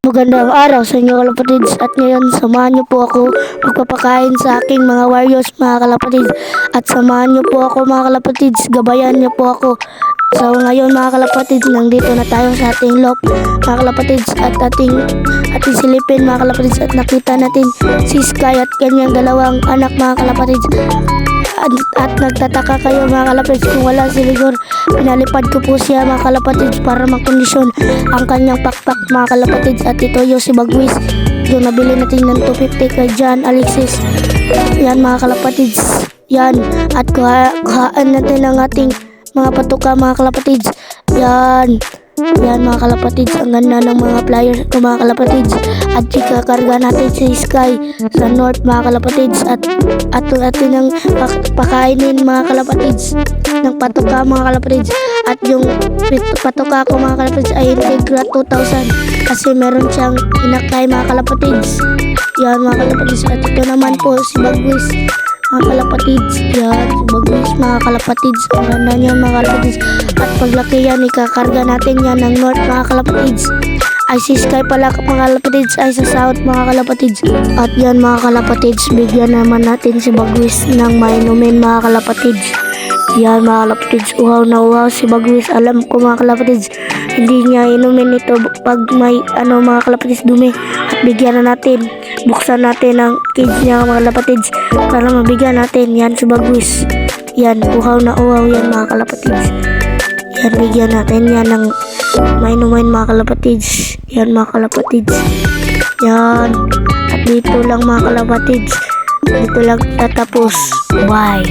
Magandang araw sa inyo kalapatids at ngayon samahan niyo po ako magpapakain sa aking mga warriors mga kalapatids at samahan niyo po ako mga kalapatids, gabayan niyo po ako. So ngayon mga kalapatids, nandito na tayo sa ating loft mga kalapatids at ating silipin mga kalapatids at nakita natin si Sky at kanyang dalawang anak mga kalapatids. At nagtataka kayo mga kalapatids kung wala si Rigor. Pinalipad ko po siya mga kalapatids para makondisyon ang kanyang pakpak mga kalapatids. At ito yung si Bagwis, yung nabili natin ng 250 kay John Alexis. Yan mga kalapatids, yan. At kuhaan natin ang ating mga patuka mga kalapatids. Yan mga kalapatids, ang ganda ng mga flyers ko mga kalapatids. At ikakarga natin si Sky sa north mga kalapatids. At atin ang pakainin mga kalapatids ng patuka mga kalapatids. At yung patuka ko mga kalapatids ay Integra 2000 kasi meron siyang inakay mga kalapatids. Yan mga kalapatids. At ito naman po si Bagwis mga kalapatids. Yan si Bagwis mga kalapatids, ang ganda niya mga kalapatids. At paglaki yan, ikakarga natin yan ng north mga kalapatids. Ay si Sky pala mga kalapatids ay sa south mga kalapatids. At yan mga kalapatids, bigyan naman natin si Bagwis ng mainumin mga kalapatids. Yan mga kalapatids, uhaw na uhaw si Bagwis. Alam ko mga kalapatids, hindi niya inumin ito pag may mga kalapatids dumi. At bigyan na natin, buksan natin ang cage niya mga kalapatids para mabigyan natin. Yan si Bagwis, yan uhaw na uhaw yan mga kalapatids. Yan, bigyan natin yan ng mainumin mga kalapatids. Yan mga kalapatids, yan. At dito lang mga kalapatids, dito lang tatapos. Bye.